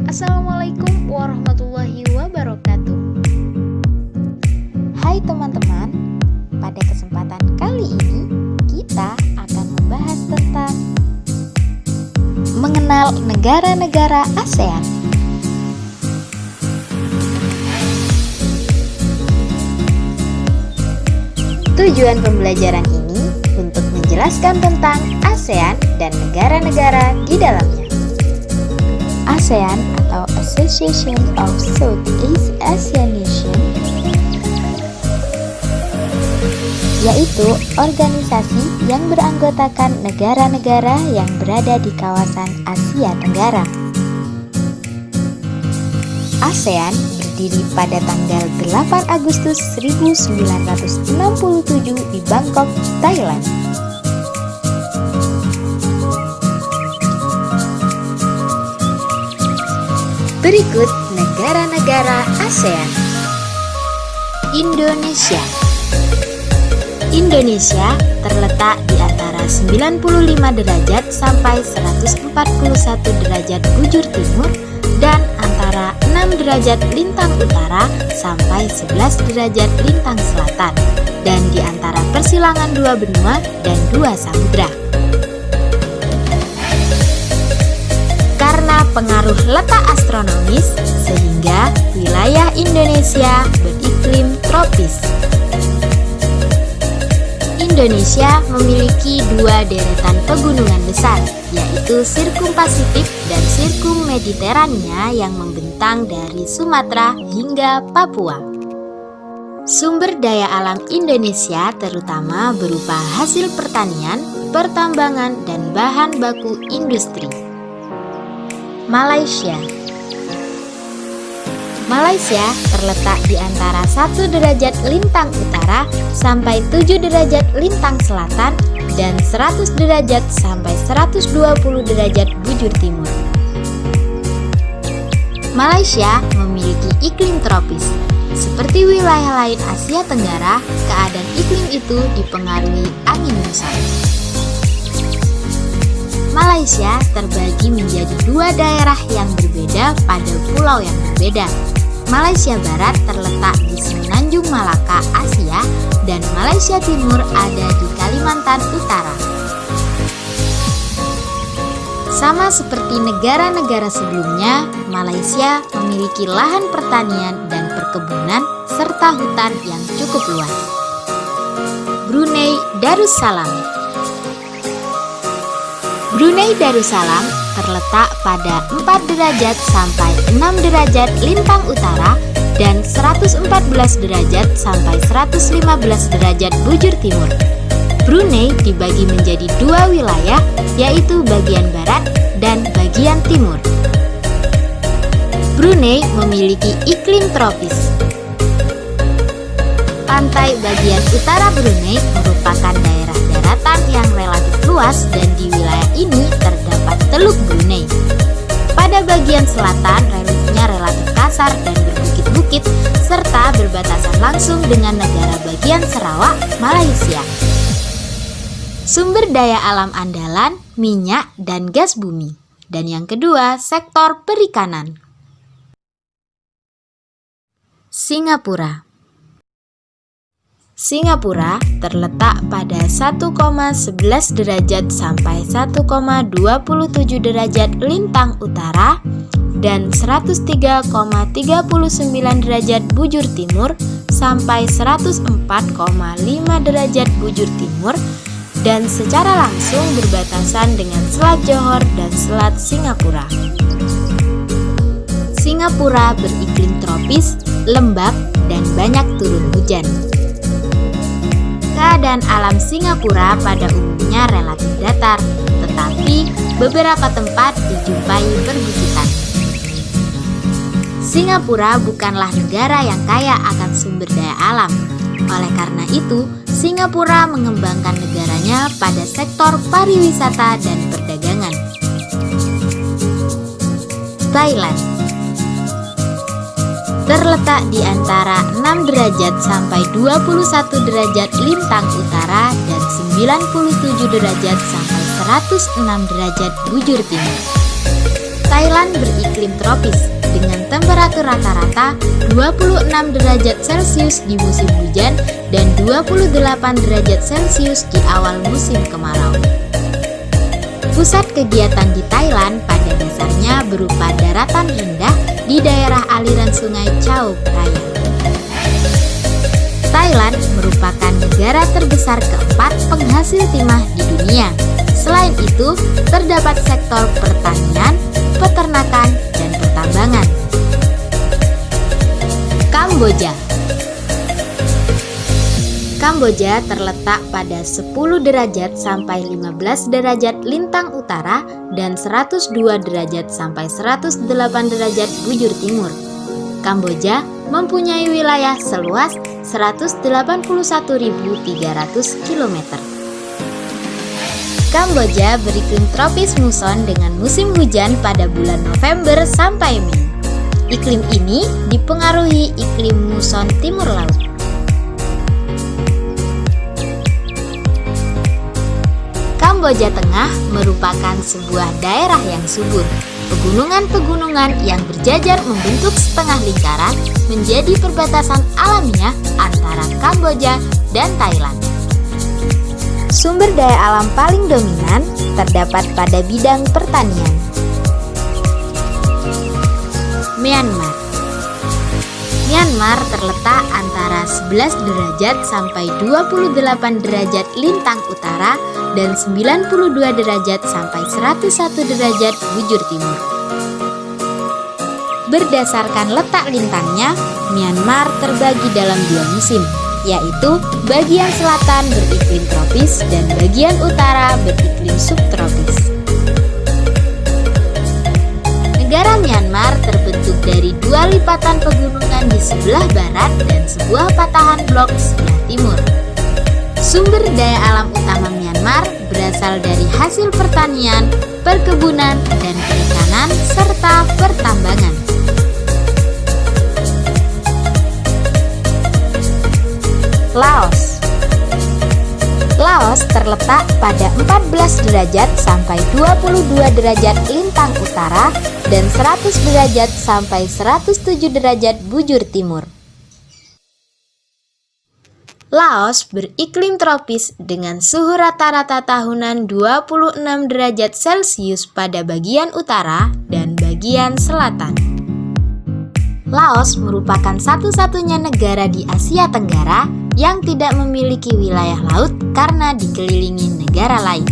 Assalamualaikum warahmatullahi wabarakatuh. Hai teman-teman, pada kesempatan kali ini kita akan membahas tentang mengenal negara-negara ASEAN. Tujuan pembelajaran ini untuk menjelaskan tentang ASEAN dan negara-negara di dalamnya. ASEAN atau Association of Southeast Asian Nations yaitu organisasi yang beranggotakan negara-negara yang berada di kawasan Asia Tenggara. ASEAN berdiri pada tanggal 8 Agustus 1967 di Bangkok, Thailand. Berikut negara-negara ASEAN. Indonesia. Indonesia terletak di antara 95 derajat sampai 141 derajat bujur timur dan antara 6 derajat lintang utara sampai 11 derajat lintang selatan dan di antara persilangan dua benua dan dua samudra. Karena pengaruh letak astronomis, sehingga wilayah Indonesia beriklim tropis. Indonesia memiliki dua deretan pegunungan besar, yaitu Sirkum Pasifik dan Sirkum Mediterania yang membentang dari Sumatera hingga Papua. Sumber daya alam Indonesia terutama berupa hasil pertanian, pertambangan, dan bahan baku industri. Malaysia. Malaysia terletak di antara 1 derajat lintang utara sampai 7 derajat lintang selatan dan 100 derajat sampai 120 derajat bujur timur. Malaysia memiliki iklim tropis. Seperti wilayah lain Asia Tenggara, keadaan iklim itu dipengaruhi angin muson. Malaysia terbagi menjadi dua daerah yang berbeda pada pulau yang berbeda. Malaysia Barat terletak di Semenanjung Malaka, Asia, dan Malaysia Timur ada di Kalimantan Utara. Sama seperti negara-negara sebelumnya, Malaysia memiliki lahan pertanian dan perkebunan serta hutan yang cukup luas. Brunei Darussalam. Brunei Darussalam terletak pada 4 derajat sampai 6 derajat lintang utara dan 114 derajat sampai 115 derajat bujur timur. Brunei dibagi menjadi dua wilayah, yaitu bagian barat dan bagian timur. Brunei memiliki iklim tropis. Pantai bagian utara Brunei merupakan daerah daratan yang relatif luas dan di wilayah ini terdapat Teluk Brunei. Pada bagian selatan reliefnya relatif kasar dan berbukit-bukit serta berbatasan langsung dengan negara bagian Sarawak, Malaysia. Sumber daya alam andalan, minyak dan gas bumi. Dan yang kedua, sektor perikanan. Singapura. Singapura terletak pada 1,11 derajat sampai 1,27 derajat lintang utara dan 103,39 derajat bujur timur sampai 104,5 derajat bujur timur dan secara langsung berbatasan dengan Selat Johor dan Selat Singapura. Singapura beriklim tropis, lembab, dan banyak turun hujan. Keadaan alam Singapura pada umumnya relatif datar, tetapi beberapa tempat dijumpai perbukitan. Singapura bukanlah negara yang kaya akan sumber daya alam. Oleh karena itu, Singapura mengembangkan negaranya pada sektor pariwisata dan perdagangan. Thailand terletak di antara 6 derajat sampai 21 derajat lintang utara dan 97 derajat sampai 106 derajat bujur timur. Thailand beriklim tropis dengan temperatur rata-rata 26 derajat Celcius di musim hujan dan 28 derajat Celcius di awal musim kemarau. Pusat kegiatan di Thailand pada dasarnya berupa daratan rendah di daerah aliran sungai Chao Phraya. Thailand merupakan negara terbesar keempat penghasil timah di dunia. Selain itu, terdapat sektor pertanian, peternakan, dan pertambangan. Kamboja. Kamboja terletak pada 10 derajat sampai 15 derajat lintang utara dan 102 derajat sampai 108 derajat bujur timur. Kamboja mempunyai wilayah seluas 181.300 km. Kamboja beriklim tropis muson dengan musim hujan pada bulan November sampai Mei. Iklim ini dipengaruhi iklim muson timur laut. Kamboja Tengah merupakan sebuah daerah yang subur. Pegunungan-pegunungan yang berjajar membentuk setengah lingkaran menjadi perbatasan alamiah antara Kamboja dan Thailand. Sumber daya alam paling dominan terdapat pada bidang pertanian. Myanmar. Myanmar terletak antara 11 derajat sampai 28 derajat lintang utara dan 92 derajat sampai 101 derajat bujur timur. Berdasarkan letak lintangnya, Myanmar terbagi dalam dua musim, yaitu bagian selatan beriklim tropis dan bagian utara beriklim subtropis. Negara Myanmar terbentuk dari dua lipatan pegunungan di sebelah barat dan sebuah patahan blok sebelah timur. Sumber daya alam utama Myanmar berasal dari hasil pertanian, perkebunan, dan perikanan, serta pertambangan. Laos. Laos terletak pada 14 derajat sampai 22 derajat lintang utara dan 100 derajat sampai 107 derajat bujur timur. Laos beriklim tropis dengan suhu rata-rata tahunan 26 derajat Celcius pada bagian utara dan bagian selatan. Laos merupakan satu-satunya negara di Asia Tenggara yang tidak memiliki wilayah laut karena dikelilingi negara lain.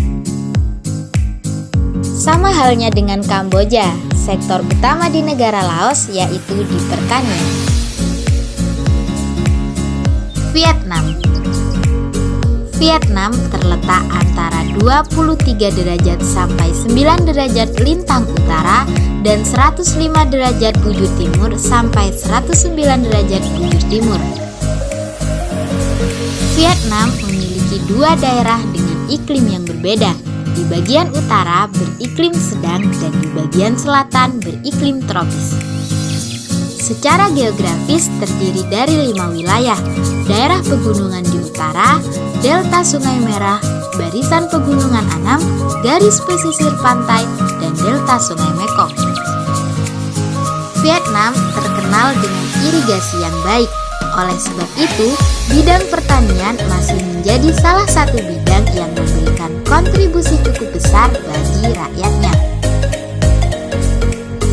Sama halnya dengan Kamboja, sektor utama di negara Laos yaitu di pertanian. Vietnam. Vietnam terletak antara 23 derajat sampai 9 derajat lintang utara dan 105 derajat bujur timur sampai 109 derajat bujur timur. Vietnam memiliki dua daerah dengan iklim yang berbeda. Di bagian utara beriklim sedang dan di bagian selatan beriklim tropis. Secara geografis terdiri dari 5 wilayah, daerah pegunungan di utara, delta Sungai Merah, barisan pegunungan Annam, garis pesisir pantai, dan delta Sungai Mekong. Vietnam terkenal dengan irigasi yang baik. Oleh sebab itu, bidang pertanian masih menjadi salah satu bidang yang memberikan kontribusi cukup besar bagi rakyatnya.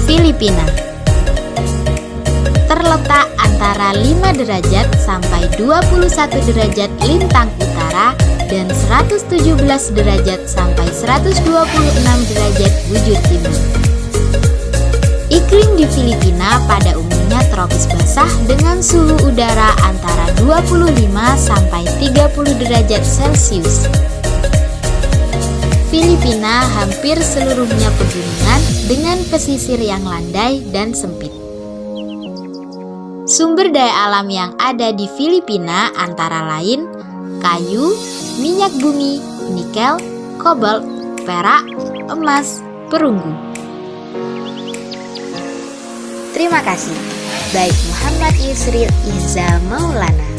Filipina terletak antara 5 derajat sampai 21 derajat lintang utara dan 117 derajat sampai 126 derajat bujur timur. Iklim di Filipina pada umumnya tropis basah dengan suhu udara antara 25 sampai 30 derajat Celcius. Filipina hampir seluruhnya pegunungan dengan pesisir yang landai dan sempit. Sumber daya alam yang ada di Filipina antara lain kayu, minyak bumi, nikel, kobalt, perak, emas, perunggu. Terima kasih. Baik Muhammad Yusril Ihza Maulana.